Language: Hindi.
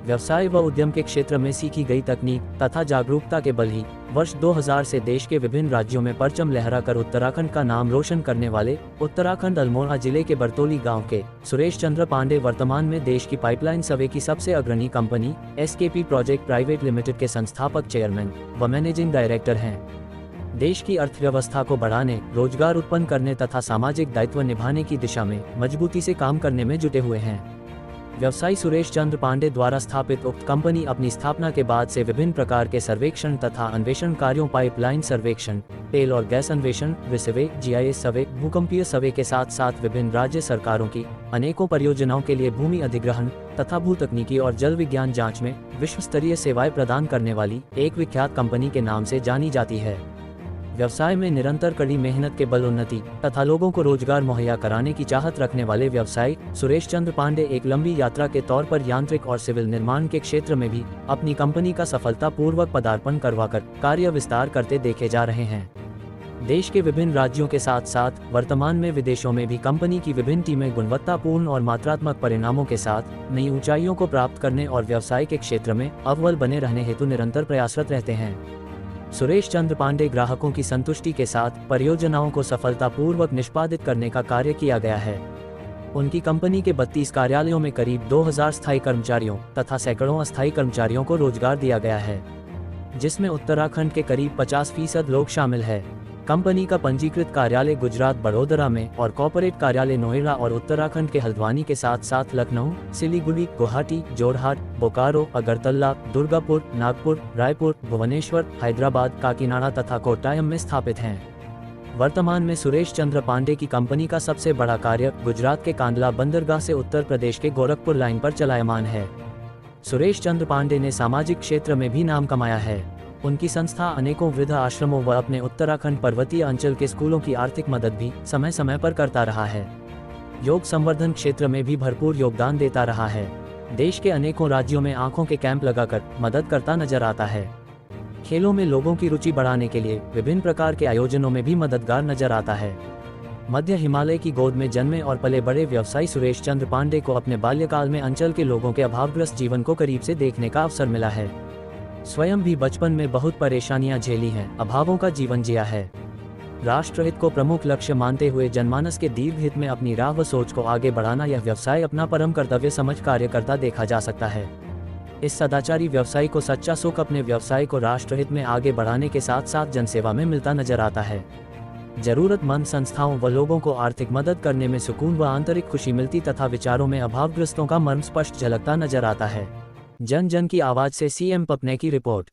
व्यवसाय व उद्यम के क्षेत्र में सीखी गई तकनीक तथा जागरूकता के बल ही वर्ष 2000 से देश के विभिन्न राज्यों में परचम लहराकर उत्तराखंड का नाम रोशन करने वाले उत्तराखंड अल्मोड़ा जिले के बरतौली गांव के सुरेश चंद्र पांडे वर्तमान में देश की पाइपलाइन सर्वे की सबसे अग्रणी company SKP project private limited के संस्थापक चेयरमैन व मैनेजिंग डायरेक्टर हैं। देश की अर्थव्यवस्था को बढ़ाने, रोजगार उत्पन्न करने तथा सामाजिक दायित्व निभाने की दिशा में मजबूती से काम करने में जुटे हुए हैं। व्यवसायी सुरेश चंद्र पांडे द्वारा स्थापित उक्त कंपनी अपनी स्थापना के बाद से विभिन्न प्रकार के सर्वेक्षण तथा अन्वेषण कार्यों पाइपलाइन सर्वेक्षण, तेल और गैस अन्वेषण, रिसर्वे, GIS सर्वे, भूकंपीय सर्वे के साथ साथ विभिन्न राज्य सरकारों की अनेकों परियोजनाओं के लिए भूमि अधिग्रहण तथा भूतकनीकी और जल विज्ञान जाँच में विश्व स्तरीय सेवाएं प्रदान करने वाली एक विख्यात कंपनी के नाम से जानी जाती है। व्यवसाय में निरंतर कड़ी मेहनत के बल उन्नति तथा लोगों को रोजगार मुहैया कराने की चाहत रखने वाले व्यवसायी सुरेश चंद्र पांडे एक लंबी यात्रा के तौर पर यांत्रिक और सिविल निर्माण के क्षेत्र में भी अपनी कंपनी का सफलतापूर्वक पदार्पण करवाकर कार्य विस्तार करते देखे जा रहे हैं। देश के विभिन्न राज्यों के साथ साथ वर्तमान में विदेशों में भी कंपनी की विभिन्न टीमें गुणवत्तापूर्ण और मात्रात्मक परिणामों के साथ नई ऊंचाइयों को प्राप्त करने और व्यवसाय के क्षेत्र में अव्वल बने रहने हेतु निरंतर प्रयासरत रहते हैं। सुरेश चंद्र पांडे ग्राहकों की संतुष्टि के साथ परियोजनाओं को सफलतापूर्वक निष्पादित करने का कार्य किया गया है। उनकी कंपनी के 32 कार्यालयों में करीब 2000 स्थायी कर्मचारियों तथा सैकड़ों अस्थायी कर्मचारियों को रोजगार दिया गया है, जिसमें उत्तराखंड के करीब 50% लोग शामिल है। कंपनी का पंजीकृत कार्यालय गुजरात बड़ोदरा में और कॉर्पोरेट कार्यालय नोएडा और उत्तराखंड के हल्द्वानी के साथ साथ लखनऊ, सिलीगुड़ी, गुवाहाटी, जोरहाट, बोकारो, अगरतला, दुर्गापुर, नागपुर, रायपुर, भुवनेश्वर, हैदराबाद, काकीनाडा तथा कोट्टायम में स्थापित हैं। वर्तमान में सुरेश चंद्र पांडे की कंपनी का सबसे बड़ा कार्य गुजरात के कांडला बंदरगाह से उत्तर प्रदेश के गोरखपुर लाइन पर चलायमान है। सुरेश चंद्र पांडे ने सामाजिक क्षेत्र में भी नाम कमाया है। उनकी संस्था अनेकों वृद्ध आश्रमों व अपने उत्तराखंड पर्वतीय अंचल के स्कूलों की आर्थिक मदद भी समय समय पर करता रहा है। योग संवर्धन क्षेत्र में भी भरपूर योगदान देता रहा है। देश के अनेकों राज्यों में आंखों के कैंप लगाकर मदद करता नजर आता है। खेलों में लोगों की रुचि बढ़ाने के लिए विभिन्न प्रकार के आयोजनों में भी मददगार नजर आता है। मध्य हिमालय की गोद में जन्मे और पले बड़े व्यवसायी सुरेश चंद्र पांडे को अपने बाल्यकाल में अंचल के लोगों के अभावग्रस्त जीवन को करीब से देखने का अवसर मिला है। स्वयं भी बचपन में बहुत परेशानियां झेली हैं, अभावों का जीवन जिया है। राष्ट्रहित को प्रमुख लक्ष्य मानते हुए जनमानस के दीर्घ हित में अपनी राह व सोच को आगे बढ़ाना यह व्यवसाय अपना परम कर्तव्य समझ कार्य करता देखा जा सकता है। इस सदाचारी व्यवसायी को सच्चा सुख अपने व्यवसाय को राष्ट्रहित में आगे बढ़ाने के साथ साथ जनसेवा में मिलता नजर आता है। जरूरतमंद संस्थाओं व लोगों को आर्थिक मदद करने में सुकून व आंतरिक खुशी मिलती तथा विचारों में अभावग्रस्तों का मर्म स्पष्ट झलकता नजर आता है। जन जन की आवाज से CM पपने की रिपोर्ट।